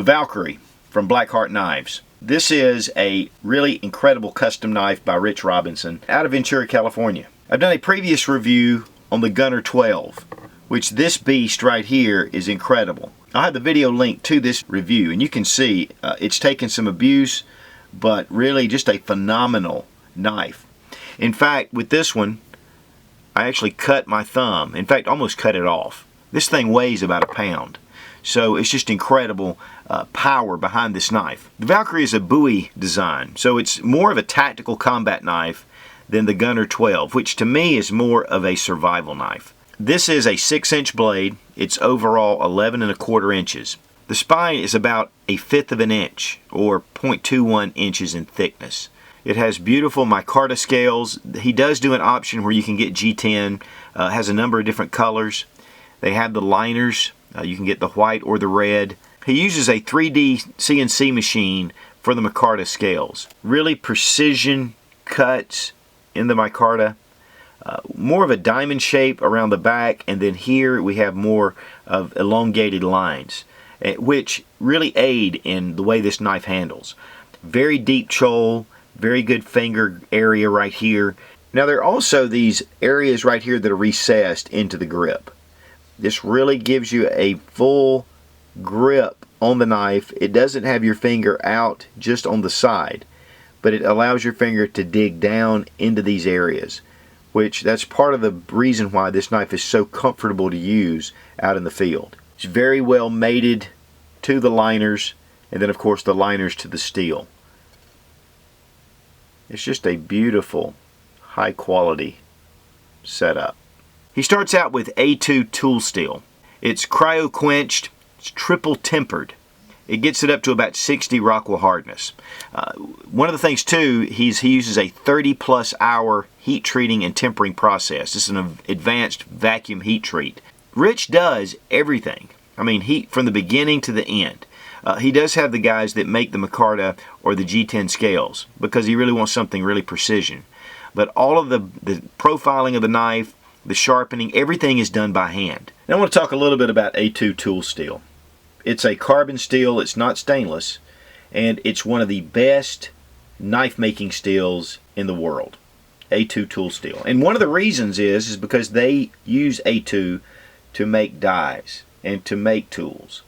Valkyrie from BlackHeart Knives. This is a really incredible custom knife by Rich Robinson out of Ventura, California. I've done a previous review on the Gunner 12, which this beast right here is incredible. I'll have the video link to this review, and you can see it's taken some abuse, but really just a phenomenal knife. In fact, with this one, I actually cut my thumb. In fact, almost cut it off. This thing weighs about a pound. So it's just incredible power behind this knife. The Valkyrie is a Bowie design, so it's more of a tactical combat knife than the Gunner 12, which to me is more of a survival knife. This is a 6-inch blade. It's overall 11 1/4 inches. The spine is about 1/5 of an inch, or 0.21 inches in thickness. It has beautiful micarta scales. He does do an option where you can get G10. Has a number of different colors. They have the liners. You can get the white or the red. He uses a 3D CNC machine for the micarta scales. Really precision cuts in the micarta. More of a diamond shape around the back, and then here we have more of elongated lines, which really aid in the way this knife handles. Very deep choil, very good finger area right here. Now there are also these areas right here that are recessed into the grip. This really gives you a full grip on the knife. It doesn't have your finger out just on the side, but it allows your finger to dig down into these areas, which that's part of the reason why this knife is so comfortable to use out in the field. It's very well mated to the liners, and then of course the liners to the steel. It's just a beautiful, high quality setup. He starts out with A2 tool steel. It's cryo quenched, it's triple tempered. It gets it up to about 60 Rockwell hardness. One of the things too, he uses a 30+ hour heat treating and tempering process. This is an advanced vacuum heat treat. Rich does everything. I mean, heat from the beginning to the end. He does have the guys that make the micarta or the G10 scales because he really wants something really precision. But all of the profiling of the knife, the sharpening, everything is done by hand. Now I want to talk a little bit about A2 tool steel. It's a carbon steel, it's not stainless, and it's one of the best knife making steels in the world. A2 tool steel. And one of the reasons is because they use A2 to make dies and to make tools.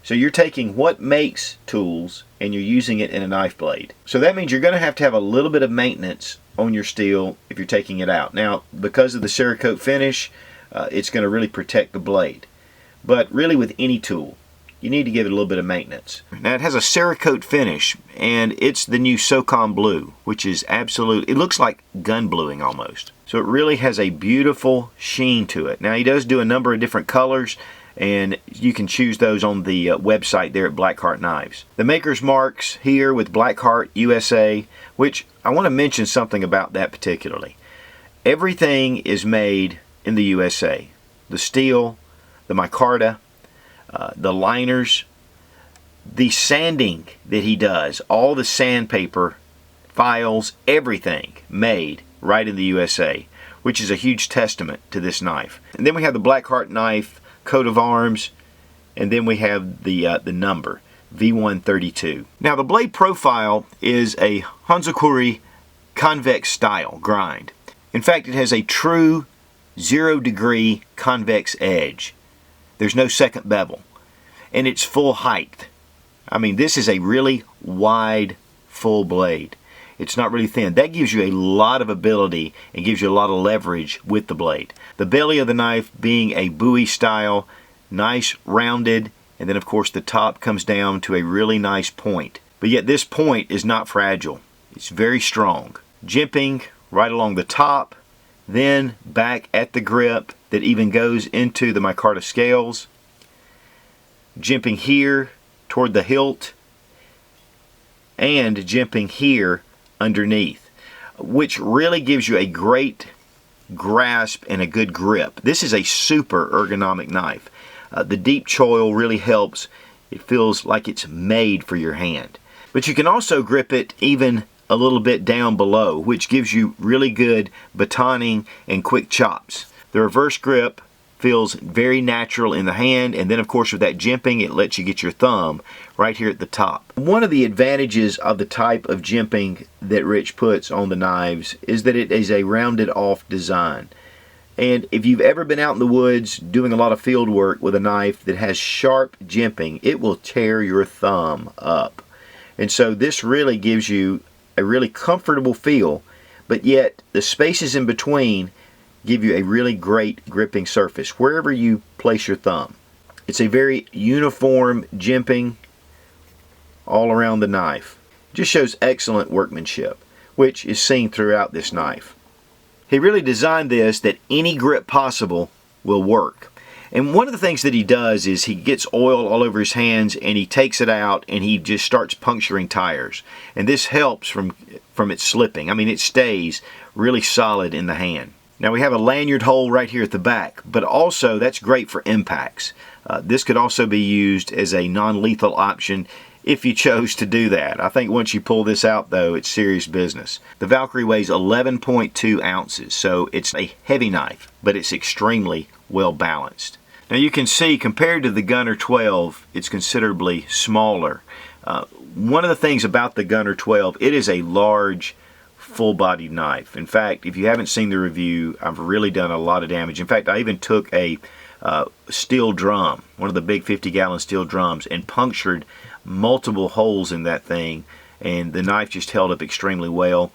So you're taking what makes tools and you're using it in a knife blade. So that means you're going to have a little bit of maintenance on your steel if you're taking it out. Now, because of the Cerakote finish, it's going to really protect the blade. But really with any tool, you need to give it a little bit of maintenance. Now it has a Cerakote finish, and it's the new SOCOM blue, which is absolute, it looks like gun bluing almost. So it really has a beautiful sheen to it. Now he does do a number of different colors, and you can choose those on the website there at BlackHeart Knives. The maker's marks here with BlackHeart USA, which I want to mention something about that particularly. Everything is made in the USA. The steel, the micarta, the liners, the sanding that he does, all the sandpaper, files, everything made right in the USA, which is a huge testament to this knife. And then we have the BlackHeart knife coat of arms, and then we have the number V132. Now the blade profile is a Hanzokuri convex style grind. In fact, it has a true 0-degree convex edge. There's no second bevel, and it's full height. I mean, this is a really wide, full blade. It's not really thin. That gives you a lot of ability and gives you a lot of leverage with the blade. The belly of the knife being a Bowie style, nice rounded, and then of course the top comes down to a really nice point. But yet this point is not fragile. It's very strong. Jimping right along the top, then back at the grip that even goes into the micarta scales. Jimping here toward the hilt, and jimping here underneath, which really gives you a great grasp and a good grip. This is a super ergonomic knife. The deep choil really helps. It feels like it's made for your hand. But you can also grip it even a little bit down below, which gives you really good batoning and quick chops. The reverse grip Feels very natural in the hand, and then of course with that jimping, it lets you get your thumb right here at the top. One of the advantages of the type of jimping that Rich puts on the knives is that it is a rounded off design. And if you've ever been out in the woods doing a lot of field work with a knife that has sharp jimping, it will tear your thumb up. And so this really gives you a really comfortable feel, but yet the spaces in between give you a really great gripping surface wherever you place your thumb. It's a very uniform jimping all around the knife. Just shows excellent workmanship, which is seen throughout this knife. He really designed this that any grip possible will work. And one of the things that he does is he gets oil all over his hands and he takes it out and he just starts puncturing tires. And this helps from it slipping. I mean, it stays really solid in the hand. Now we have a lanyard hole right here at the back, but also that's great for impacts. This could also be used as a non-lethal option if you chose to do that. I think once you pull this out though, it's serious business. The Valkyrie weighs 11.2 ounces, so it's a heavy knife, but it's extremely well balanced. Now you can see compared to the Gunner 12, it's considerably smaller. One of the things about the Gunner 12, it is a large full-bodied knife. In fact, if you haven't seen the review, I've really done a lot of damage. In fact, I even took a steel drum, one of the big 50-gallon steel drums, and punctured multiple holes in that thing, and the knife just held up extremely well.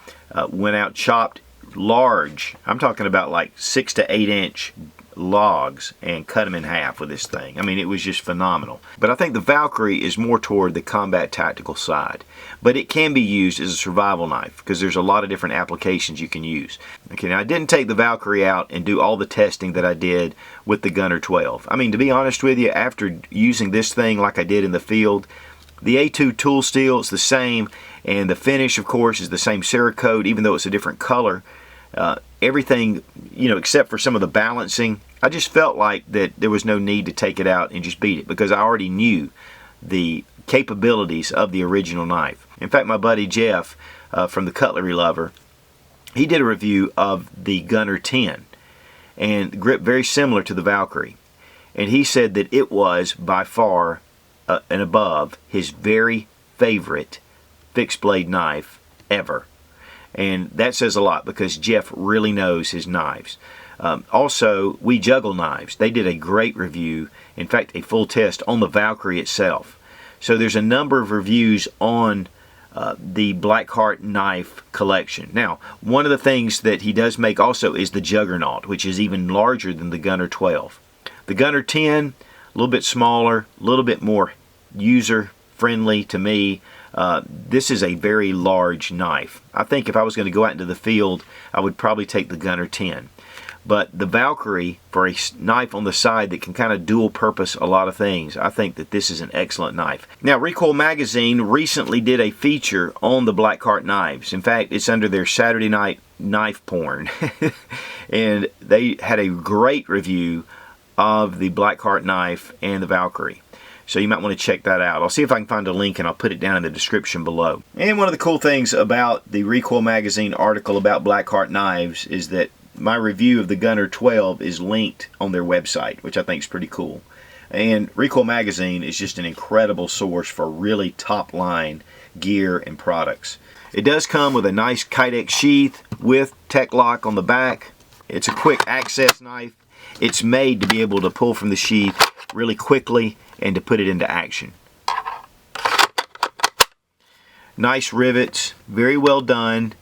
Went out, chopped large, I'm talking about like 6 to 8 inch logs, and cut them in half with this thing. I mean, it was just phenomenal. But I think the Valkyrie is more toward the combat tactical side, but it can be used as a survival knife because there's a lot of different applications you can use. Okay, now I didn't take the Valkyrie out and do all the testing that I did with the Gunner 12. I mean, to be honest with you, after using this thing like I did in the field, the A2 tool steel is the same, and the finish, of course, is the same Cerakote, even though it's a different color. Everything, you know, except for some of the balancing, I just felt like that there was no need to take it out and just beat it because I already knew the capabilities of the original knife. In fact, my buddy Jeff from the Cutlery Lover, he did a review of the Gunner 10 and grip very similar to the Valkyrie, and he said that it was by far and above his very favorite fixed blade knife ever. And that says a lot because Jeff really knows his knives. Also, We Juggle Knives, they did a great review, in fact a full test on the Valkyrie itself. So there's a number of reviews on the BlackHeart knife collection. Now, one of the things that he does make also is the Juggernaut, which is even larger than the Gunner 12. The Gunner 10, a little bit smaller, a little bit more user friendly to me. This is a very large knife. I think if I was going to go out into the field, I would probably take the Gunner 10. But the Valkyrie, for a knife on the side that can kind of dual purpose a lot of things, I think that this is an excellent knife. Now, Recoil Magazine recently did a feature on the BlackHeart Knives. In fact, it's under their Saturday Night Knife Porn. And they had a great review of the BlackHeart knife and the Valkyrie. So you might want to check that out. I'll see if I can find a link and I'll put it down in the description below. And one of the cool things about the Recoil Magazine article about BlackHeart Knives is that my review of the Gunner 12 is linked on their website, which I think is pretty cool. And Recoil Magazine is just an incredible source for really top-line gear and products. It does come with a nice Kydex sheath with tech lock on the back. It's a quick access knife. It's made to be able to pull from the sheath really quickly and to put it into action. Nice rivets, very well done.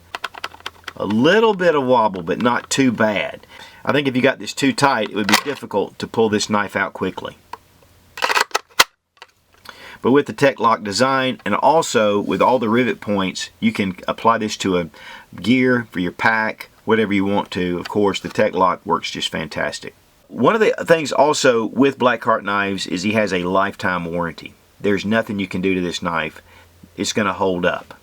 A little bit of wobble, but not too bad. I think if you got this too tight, it would be difficult to pull this knife out quickly. But with the tech lock design and also with all the rivet points, you can apply this to a gear for your pack, whatever you want to. Of course, the tech lock works just fantastic. One of the things also with BlackHeart Knives is he has a lifetime warranty. There's nothing you can do to this knife. It's going to hold up.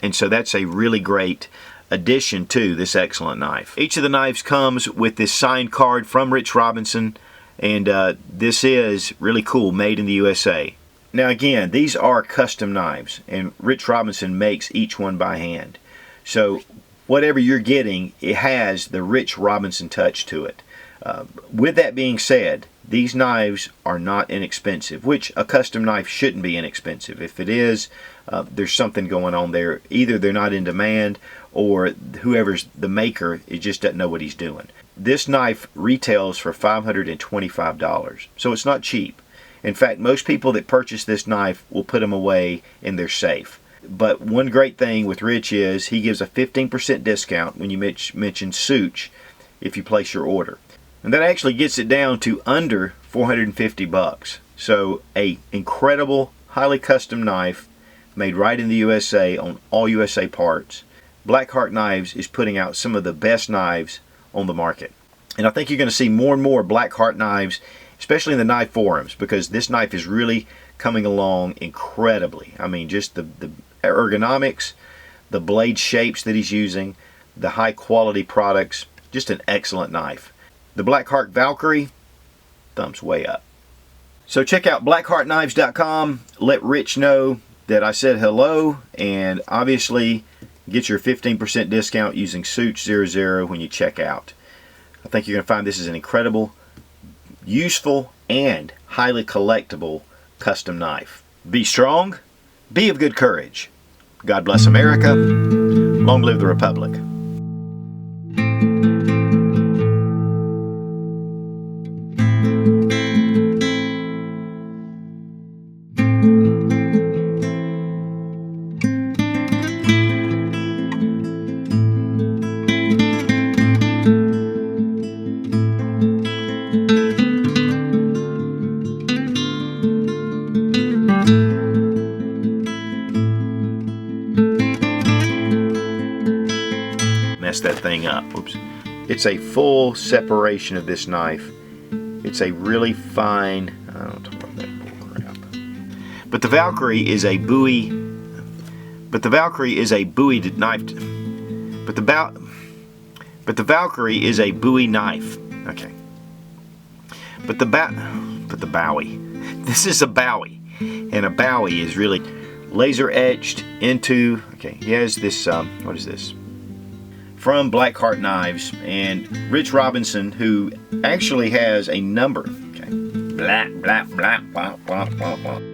And so that's a really great addition to this excellent knife. Each of the knives comes with this signed card from Rich Robinson, and this is really cool, made in the USA. Now again, these are custom knives, and Rich Robinson makes each one by hand. So whatever you're getting, it has the Rich Robinson touch to it. With that being said, these knives are not inexpensive, which a custom knife shouldn't be inexpensive. If it is, there's something going on there. Either they're not in demand, or whoever's the maker, it just doesn't know what he's doing. This knife retails for $525, so it's not cheap. In fact, most people that purchase this knife will put them away in their safe. But one great thing with Rich is he gives a 15% discount when you mention Such if you place your order. And that actually gets it down to under 450 bucks. So a incredible, highly custom knife made right in the USA on all USA parts. BlackHeart Knives is putting out some of the best knives on the market. And I think you're going to see more and more BlackHeart Knives, especially in the knife forums, because this knife is really coming along incredibly. I mean, just the ergonomics, the blade shapes that he's using, the high quality products, just an excellent knife. The BlackHeart Valkyrie, thumbs way up. So check out blackheartknives.com. Let Rich know that I said hello, and obviously get your 15% discount using Such00 when you check out. I think you're going to find this is an incredible, useful, and highly collectible custom knife. Be strong, be of good courage. God bless America. Long live the Republic. Mess that thing up. Oops. It's a full separation of this knife. It's a really fine, I don't talk about that bull crap. But the Valkyrie is a Bowie. But the Valkyrie is a Bowie knife. But the Valkyrie is a Bowie knife. Okay. But the Bowie. This is a Bowie, and a Bowie is really laser etched into. Okay, he has this. What is this? From BlackHeart Knives, and Rich Robinson, who actually has a number. Okay. Blah blah blah blah blah blah blah.